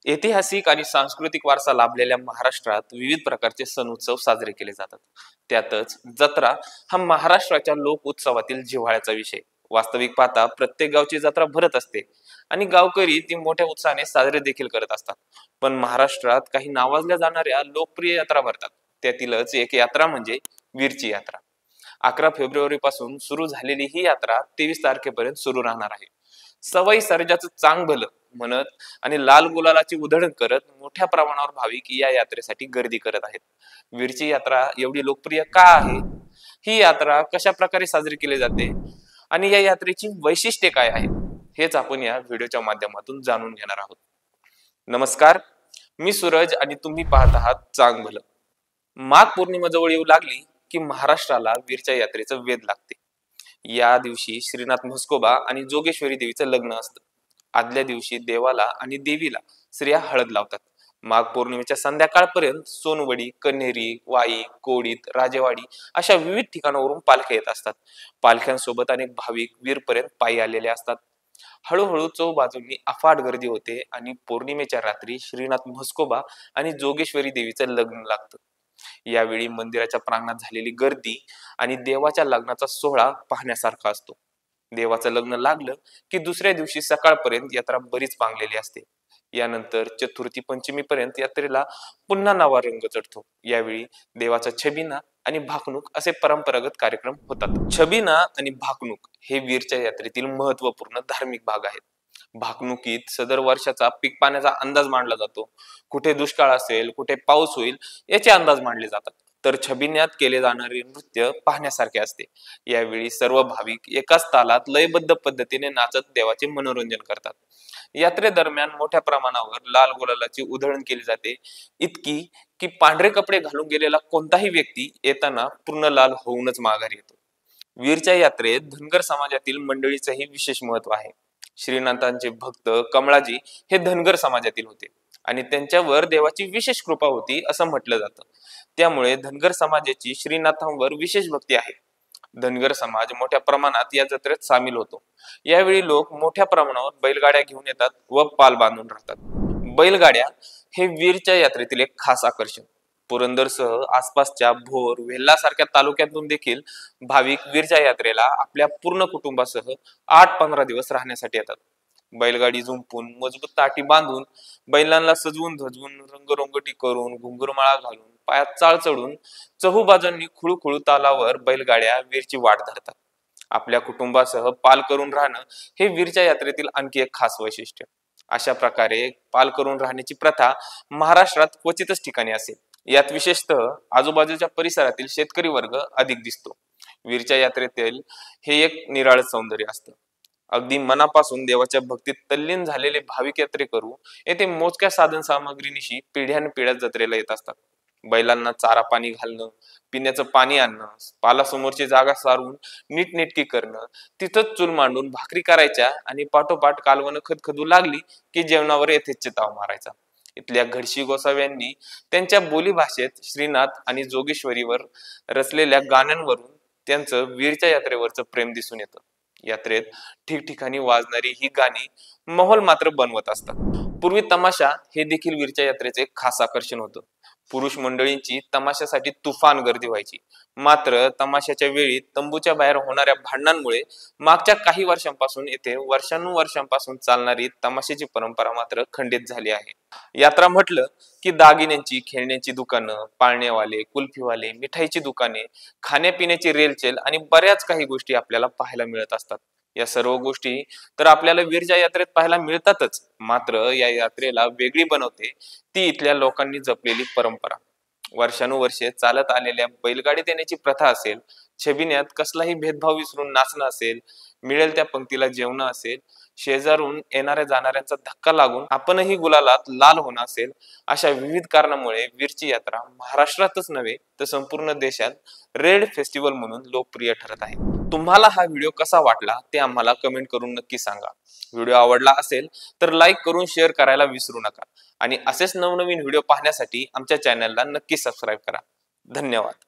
ऐतिहासिक आणि सांस्कृतिक वारसा लाभलेल्या महाराष्ट्रात विविध प्रकारचे सण उत्सव साजरे केले जातात। त्यातच जत्रा हा महाराष्ट्राच्या लोक उत्सवातील जिव्हाळ्याचा विषय। वास्तविक पाहता प्रत्येक गावची जत्रा भरत असते आणि गावकरी ती मोठ्या उत्साहाने साजरे देखील करत असतात। पण महाराष्ट्रात काही नावाजल्या जाणाऱ्या लोकप्रिय यात्रा भरतात। त्यातीलच एक यात्रा म्हणजे वीरची यात्रा। 11 फेब्रुवारी पासून सुरू झालेली ही यात्रा 23 तारखेपर्यंत सुरू राहणार आहे। सवाई सर्जाचं चांग भलं म्हणत आणि लाल गुलालाची उधळण करत मोठ्या प्रमाणावर भाविक या यात्रेसाठी गर्दी करत आहेत। वीरची यात्रा एवढी लोकप्रिय का आहे, ही यात्रा कशा प्रकारे साजरी केली जाते आणि या यात्रेची वैशिष्ट्ये काय आहेत, हेच आपण या व्हिडिओच्या माध्यमातून जाणून घेणार आहोत। नमस्कार, मी सूरज आणि तुम्ही पाहत आहात चांग भलं। माघ पौर्णिमा जवळ येऊ लागली की महाराष्ट्राला वीरच्या यात्रेचं वेध लागते। या दिवशी श्रीनाथ म्हस्कोबा आणि जोगेश्वरी देवीचं लग्न असतं। आदल्या दिवशी देवाला आणि देवीला स्त्रिया हळद लावतात। माघ पौर्णिमेच्या संध्याकाळपर्यंत सोनवडी, कन्हेरी, वाई, कोडीत, राजेवाडी अशा विविध ठिकाणावरून पालख्या येत असतात। पालख्यांसोबत अनेक भाविक वीरपर्यंत पायी आलेले असतात। हळूहळू चौबाजूंनी अफाट गर्दी होते आणि पौर्णिमेच्या रात्री श्रीनाथ म्हस्कोबा आणि जोगेश्वरी देवीचं लग्न लागतं। यावेळी मंदिराच्या प्रांगणात झालेली गर्दी आणि देवाच्या लग्नाचा सोहळा पाहण्यासारखा असतो। देवाचं लग्न लागलं की दुसऱ्या दिवशी सकाळपर्यंत यात्रा बरीच पांगलेली असते। यानंतर चतुर्थी पंचमी पर्यंत यात्रेला पुन्हा नवा रंग चढतो। यावेळी देवाचा छबिना आणि भाकणूक असे परंपरागत कार्यक्रम होतात। छबिना आणि भाकणूक हे वीरच्या यात्रेतील महत्वपूर्ण धार्मिक भाग आहेत। भाकणुकीत सदर वर्षाचा पीक पाण्याचा अंदाज मांडला जातो। कुठे दुष्काळ असेल, कुठे पाऊस होईल याचे अंदाज मांडले जातात। तर छबिन्यात केले जाणारे नृत्य पाहण्यासारखे असते। यावेळी सर्व भाविक एकाच तालात लयबद्ध पद्धतीने नाचत देवाचे मनोरंजन करतात। यात्रेदरम्यान मोठ्या प्रमाणावर लाल गुलालाची उधळण केली जाते, इतकी की पांढरे कपडे घालून गेलेला कोणताही व्यक्ती येताना पूर्ण लाल होऊनच माघारी येतो। वीरच्या यात्रेत धनगर समाजातील मंडळीचेही विशेष महत्व आहे। श्रीनाथांचे भक्त कमळाजी हे धनगर समाजातील होते आणि त्यांच्यावर देवाची विशेष कृपा होती असं म्हटलं जातं। त्यामुळे धनगर समाजाची श्रीनाथांवर विशेष भक्ती आहे। धनगर समाज मोठ्या प्रमाणात या जत्रेत सामील होतो। यावेळी लोक मोठ्या प्रमाणावर बैलगाड्या घेऊन येतात व पाल बांधून राहतात। बैलगाड्या हे वीरच्या यात्रेतील एक खास आकर्षण। पुरंदरसह आसपासच्या भोर, वेल्हा सारख्या तालुक्यातून देखील भाविक वीरच्या यात्रेला आपल्या पूर्ण कुटुंबासह 8-15 दिवस राहण्यासाठी येतात। बैलगाडी जुंपून, मजबूत ताटी बांधून, बैलांना सजवून धजवून, रंगरंगोटी करून, घुंगरुमाळा घालून, पायात चाळ चढून चहूबाजूंनी खुळूखुळू तालावर बैलगाड्या वीरची वाट धरतात। आपल्या कुटुंबासह पाल करून राहणं हे वीरच्या यात्रेतील आणखी एक खास वैशिष्ट्य। अशा प्रकारे पाल करून राहण्याची प्रथा महाराष्ट्रात क्वचितच ठिकाणी असेल। यात विशेषतः आजूबाजूच्या परिसरातील शेतकरी वर्ग अधिक दिसतो। वीरच्या यात्रेतील हे एक निराळ सौंदर्य असतं। अगदी मनापासून देवाच्या भक्तीत तल्लीन झालेले भाविक यात्रेकरू येथे मोजक्या साधन सामग्रीनिशी पिढ्यानपिढ्या जत्रेला येत असतात। बैलांना चारा पाणी घालणं, पिण्याचं पाणी आणणं, पालासमोरची जागा सारून नीटनेटकी करणं, तिथंच चूल मांडून भाकरी करायच्या आणि पाठोपाठ कालवण खदखदू लागली की जेवणावर येथेच ताव मारायचा। इथल्या घडशी गोसाव्यांनी त्यांच्या बोली भाषेत श्रीनाथ आणि जोगेश्वरीवर रचलेल्या गाण्यांवरून त्यांचं वीरच्या यात्रेवरचं प्रेम दिसून येतं। यात्रेत ठिकठिकाणी वाजणारी ही गाणी माहोल मात्र बनवत असतात। पूर्वी तमाशा हे देखील वीरच्या यात्रेचे एक खास आकर्षण होतं। पुरुष मंडळींची तमाशासाठी तुफान गर्दी व्हायची। मात्र तमाशाच्या वेळी तंबूच्या बाहेर होणाऱ्या भांडणांमुळे मागच्या काही वर्षांपासून येथे वर्षानुवर्षांपासून चालणारी तमाशाची परंपरा मात्र खंडित झाली आहे। यात्रा म्हटलं की दागिन्यांची, खेळण्याची दुकानं, पाळणेवाले, कुल्फीवाले, मिठाईची दुकाने, खाण्यापिण्याची रेलचेल आणि बऱ्याच काही गोष्टी आपल्याला पाहायला मिळत असतात। या सर्व गोष्टी तर आपल्याला वीरच्या यात्रेत पाहायला मिळतातच, मात्र या यात्रेला वेगळी बनवते ती इथल्या लोकांनी जपलेली परंपरा। वर्षानुवर्षे चालत आलेल्या बैलगाडीत येण्याची प्रथा असेल, छबिन्यात कसलाही भेदभाव विसरून नाचणं असेल, मिळेल त्या पंक्तीला जेवणं असेल, शेजारून येणाऱ्या जाणाऱ्यांचा धक्का लागून आपणही गुलालात लाल होणं असेल, अशा विविध कारणामुळे वीरची यात्रा महाराष्ट्रातच नव्हे तर संपूर्ण देशात रेड फेस्टिवल म्हणून लोकप्रिय ठरत आहे। तुम्हाला हा व्हिडिओ कसा वाटला ते आम्हाला कमेंट करून नक्की सांगा। व्हिडिओ आवडला असेल तर लाईक करून शेअर करायला विसरू नका आणि असेच नवनवीन व्हिडिओ पाहण्यासाठी आमच्या चॅनलला नक्की सबस्क्राईब करा। धन्यवाद।